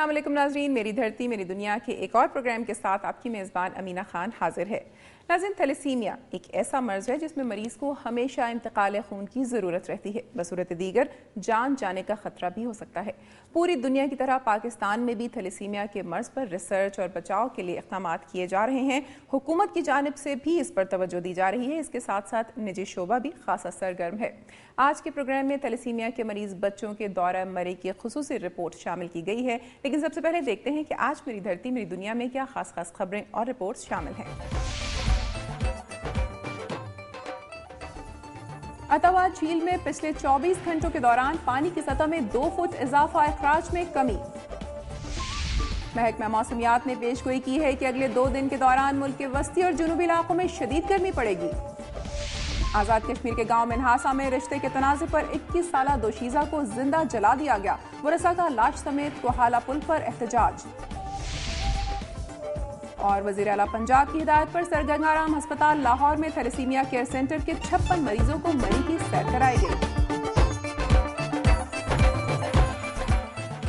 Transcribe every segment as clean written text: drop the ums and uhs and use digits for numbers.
अस्सलाम वालेकुम नाज़रीन, मेरी धरती मेरी दुनिया के एक और प्रोग्राम के साथ आपकी मेज़बान अमीना खान हाजिर है। नाज़रीन, थैलेसीमिया एक ऐसा मर्ज़ है जिसमें मरीज़ को हमेशा इंतकाल खून की ज़रूरत रहती है। बसूरत दीगर जान जाने का ख़तरा भी हो सकता है। पूरी दुनिया की तरह पाकिस्तान में भी थैलेसीमिया के मर्ज़ पर रिसर्च और बचाव के लिए इक़दाम किए जा रहे हैं। हुकूमत की जानिब से भी इस पर तवज्जो दी जा रही है। इसके साथ साथ निजी शोबा भी खासा सरगर्म है। आज के प्रोग्राम में थैलेसीमिया के मरीज़ बच्चों के दौरा मरी की खुसूसी रिपोर्ट शामिल की गई है। लेकिन सबसे पहले देखते हैं कि आज मेरी धरती मेरी दुनिया में क्या खास खबरें और रिपोर्ट्स शामिल हैं। अतवा झील में पिछले 24 घंटों के दौरान पानी की सतह में 2 फुट इजाफा, इखराज में कमी। महकमा मौसमियात ने पेशगोई की है कि अगले 2 दिन के दौरान मुल्क के वस्ती और जुनूबी इलाकों में शदीद गर्मी पड़ेगी। आजाद कश्मीर के गांव मिनहासा में रिश्ते के तनाज़े पर 21 साला दोशीज़ा को जिंदा जला दिया गया। वरसा का लाश समेत कोहाला पुल पर एहतजाज। और वज़ीर आला पंजाब की हिदायत पर सरगंगाराम अस्पताल लाहौर में थैलेसीमिया केयर सेंटर के 56 मरीजों को मरी की सैर कराई गई।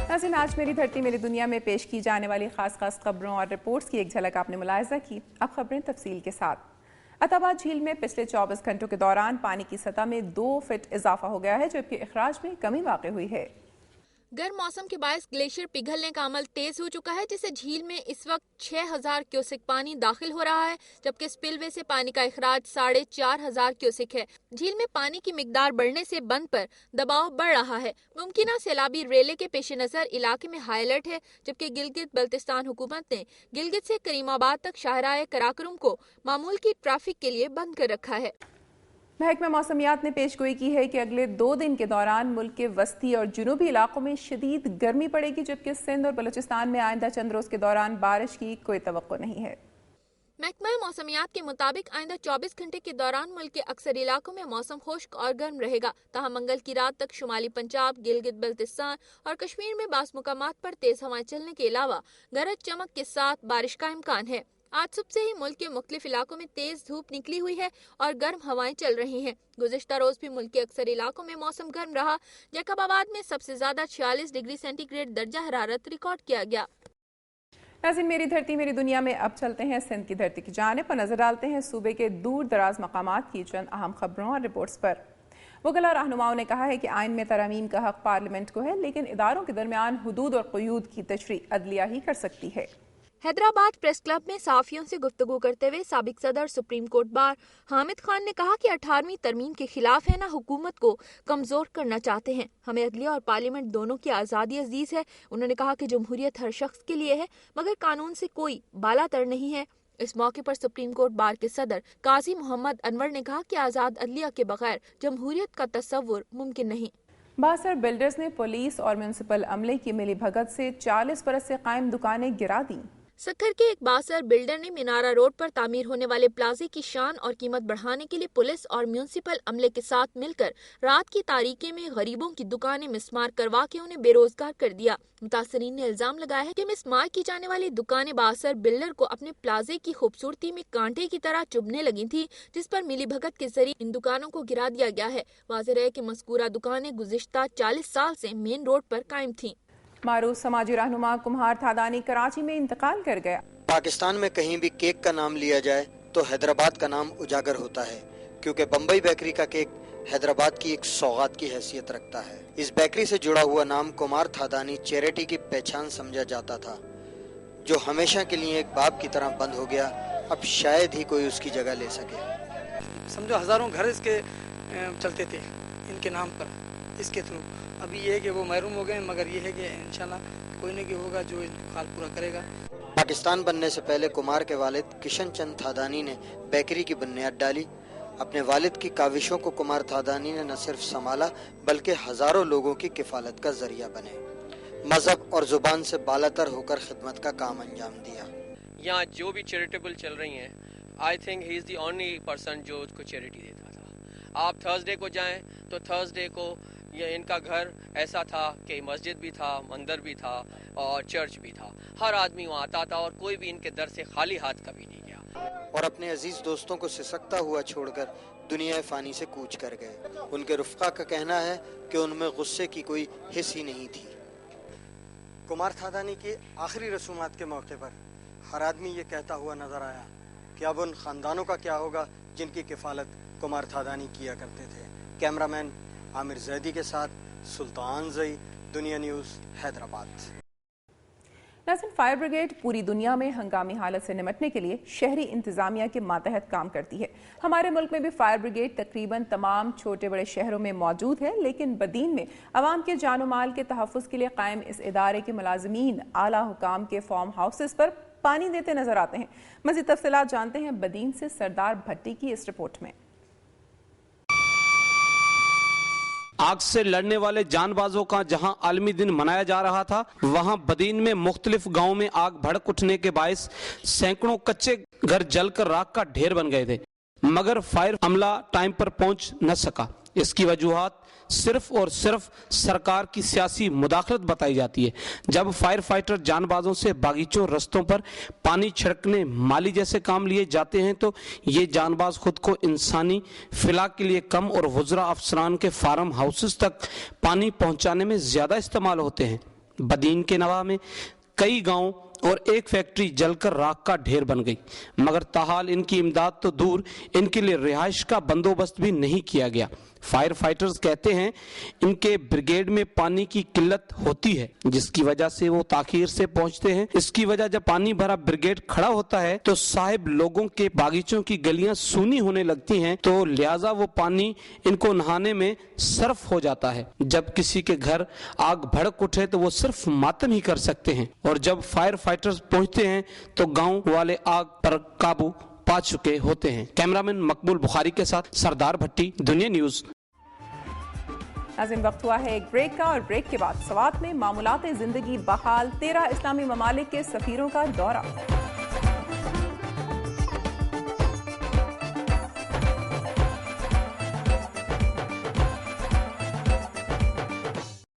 नाज़रीन, आज मेरी धरती मेरी दुनिया में पेश की जाने वाली खास खबरों और रिपोर्ट्स की एक झलक आपने मुलाहिजा की। अब खबरें तफसील के साथ। अतवा झील में पिछले 24 घंटों के दौरान पानी की सतह में 2 फीट इजाफा हो गया है, जबकि इखराज में कमी वाक़ई हुई है। गर्म मौसम के बायस ग्लेशियर पिघलने का अमल तेज हो चुका है, जिससे झील में इस वक्त 6000 क्यूसेक पानी दाखिल हो रहा है, जबकि स्पिलवे से पानी का इखराज 4500 क्यूसेक है। झील में पानी की मिकदार बढ़ने से बंद पर दबाव बढ़ रहा है। मुमकिन सैलाबी रेले के पेश नजर इलाके में हाई अलर्ट है, जबकि गिलगित बल्तिस्तान हुकूमत ने गिलगित से करीमाबाद तक शाहराह कराकरम को मामूल की ट्रैफिक के लिए बंद कर रखा है। महकमा मौसमियात ने पेशगोई की है कि अगले 2 दिन के दौरान मुल्क के वस्ती और जुनूबी इलाकों में शदीद गर्मी पड़ेगी, जबकि सिंध और बलूचिस्तान में आइंदा चंद रोज के दौरान बारिश की कोई तवक्को नहीं है। महकमा मौसमियात के मुताबिक आइंदा 24 घंटे के दौरान मुल्क के अक्सर इलाकों में मौसम खुश्क और गर्म रहेगा। तहाँ मंगल की रात तक शुमाली पंजाब, गिलगित बल्तिस्तान और कश्मीर में बास मुकामात पर तेज हवाएं चलने के अलावा गरज चमक के साथ बारिश का इम्कान है। आज सुबह से ही मुल्क के मुख्तलिफ इलाकों में तेज धूप निकली हुई है और गर्म हवाएं चल रही हैं। गुज़िश्ता रोज भी मुल्क के अक्सर इलाकों में मौसम गर्म रहा। जैकबाबाद में सबसे ज्यादा 46 डिग्री सेंटीग्रेड दर्जा हरारत रिकॉर्ड किया गया। नाज़रीन, मेरी धरती मेरी दुनिया में अब चलते हैं सिंध की धरती की जानिब पर नजर डालते हैं सूबे के दूर दराज मकामात की चंद अहम खबरों और रिपोर्ट्स पर। वकला रहनुमाओं ने कहा है कि आइन में तरमीम का हक पार्लियामेंट को है, लेकिन इदारों के दरमियान हुदूद और क़ुयूद की तशरीह अदलिया ही कर सकती है। हैदराबाद प्रेस क्लब में सहाफियों से गुफ्तगू करते हुए साबिक सदर supreme court bar Hamid Khan ने कहा कि 18वीं तरमीम के खिलाफ है ना हुकूमत को कमजोर करना चाहते हैं। हमें अदलिया और पार्लियामेंट दोनों की आज़ादी अजीज है। उन्होंने कहा कि जमहूरियत हर शख्स के लिए है, मगर कानून से कोई बालातर नहीं है। इस मौके पर सुप्रीम कोर्ट बार के सदर काजी मोहम्मद अनवर ने कहा कि आज़ाद अदलिया के बगैर जमहूरियत का तस्वुर मुमकिन नहीं। बासर बिल्डर्स ने पुलिस और म्यूनसिपल अमले की मिली भगत से 40 बरस से कायम दुकानें गिरा दी। सक्खर के एक बासर बिल्डर ने मीनारा रोड पर तामीर होने वाले प्लाजे की शान और कीमत बढ़ाने के लिए पुलिस और म्यूनसिपल अमले के साथ मिलकर रात की तारीकी में गरीबों की दुकानें मिसमार करवा के उन्हें बेरोजगार कर दिया। मुतासरीन ने इल्जाम लगाया है कि मिसमार की जाने वाली दुकानें बासर बिल्डर को अपने प्लाजे की खूबसूरती में कांटे की तरह चुभने लगी थी, जिस पर मिली भगत के जरिए इन दुकानों को गिरा दिया गया है। वाज़ेह है कि मज़कूरा दुकानें गुज़िश्ता 40 साल से मेन रोड पर कायम थी। मारूफ समाजी रहनुमा कुम्हार थादानी कराची में इंतकाल कर गया। पाकिस्तान में कहीं भी केक का नाम लिया जाए तो हैदराबाद का नाम उजागर होता है, क्योंकि बम्बई बेकरी का केक हैदराबाद की एक सौगात की हैसियत रखता है। इस बेकरी से जुड़ा हुआ नाम कुमार थादानी चैरिटी की पहचान समझा जाता था, जो हमेशा के लिए एक बाप की तरह बंद हो गया। अब शायद ही कोई उसकी जगह ले सके। समझो हजारों घर इसके चलते थे इनके नाम पर, इसके थ्रू। अभी ये है कि वो महरूम हो गए, मगर ये है कि इंशाल्लाह कोई न कोई होगा जो इनको खाल पूरा करेगा। पाकिस्तान बनने से पहले कुमार के वालिद किशन चंद थादानी ने बेकरी की बुनियाद डाली। अपने वालिद की काविशों को कुमार थादानी ने न सिर्फ संभाला, बल्कि हजारों लोगों की किफालत का जरिया बने। मजहब और जुबान से बालातर होकर खिदमत का काम अंजाम दिया। यहाँ जो भी चैरिटेबल चल रही हैं, I think he is the only person जो उसको चैरिटी देता था। आप थर्सडे को जाएं तो थर्सडे को ये इनका घर ऐसा था कि मस्जिद भी था, मंदिर भी था और चर्च भी था। हर आदमी वहाँ आता था और कोई भी इनके दर से खाली हाथ कभी नहीं गया। और अपने अजीज दोस्तों को सिसकता हुआ छोड़कर दुनिया फानी से कूच कर गए। उनके रुफ़क़ा का कहना है कि उनमें गुस्से की कोई हिस्स ही नहीं थी। कुमार थादानी की आखिरी रसूमात के मौके पर हर आदमी ये कहता हुआ नजर आया कि अब उन खानदानों का क्या होगा जिनकी किफालत कुमार थादानी किया करते थे। कैमरामैन आमिर जैदी के साथ सुल्तान जई, दुनिया न्यूज़, हैदराबाद। नाज़रीन, फायर ब्रिगेड पूरी दुनिया में हंगामी हालत से निपटने के लिए शहरी इंतजामिया के मातहत काम करती है। हमारे मुल्क में भी फायर ब्रिगेड तकरीबन तमाम छोटे बड़े शहरों में मौजूद है, लेकिन बदीन में अवाम के जानो माल के तहफ़्फ़ुज़ के लिए कायम इस इदारे के मुलाज़मीन आला हुकाम के फार्म हाउसेस पर पानी देते नजर आते हैं। मज़ीद तफ़सीलात जानते हैं बदीन से सरदार भट्टी की इस रिपोर्ट में। आग से लड़ने वाले जानबाजों का जहां आलमी दिन मनाया जा रहा था, वहां बदीन में मुख्तलिफ गांवों में आग भड़क उठने के बायस सैकड़ों कच्चे घर जलकर राख का ढेर बन गए थे, मगर फायर अमला टाइम पर पहुंच न सका। इसकी वजूहात सिर्फ और सिर्फ सरकार की सियासी मुदाखलत बताई जाती है। जब फायर फाइटर जानबाजों से बागीचों, रस्तों पर पानी छिड़कने, माली जैसे काम लिए जाते हैं तो ये जानबाज खुद को इंसानी फिला के लिए कम और वुज़रा अफसरान के फार्म हाउसेस तक पानी पहुंचाने में ज्यादा इस्तेमाल होते हैं। बदीन के नवा में कई गांव और एक फैक्ट्री जलकर राख का ढेर बन गई, मगर ताहाल इनकी इमदाद तो दूर, इनके लिए रिहाइश का बंदोबस्त भी नहीं किया गया। फायर फाइटर्स कहते हैं इनके ब्रिगेड में पानी की किल्लत होती है, जिसकी वजह से वो ताखीर से पहुंचते हैं। इसकी वजह जब पानी भरा ब्रिगेड खड़ा होता है तो साहिब लोगों के बागीचों की गलियां सूनी होने लगती हैं, तो लिहाजा वो पानी इनको नहाने में सर्फ हो जाता है। जब किसी के घर आग भड़क उठे तो वो सिर्फ मातम ही कर सकते हैं, और जब फायर फाइटर्स पहुंचते हैं तो गांव वाले आग पर काबू पा चुके होते हैं। कैमरामैन मकबूल बुखारी के साथ सरदार भट्टी, दुनिया न्यूज़। नाज़रीन, वक्त हुआ है एक ब्रेक का, और ब्रेक के बाद सवात में मामूलात ज़िंदगी बहाल, 13 इस्लामी ममालिक के सफीरों का दौरा।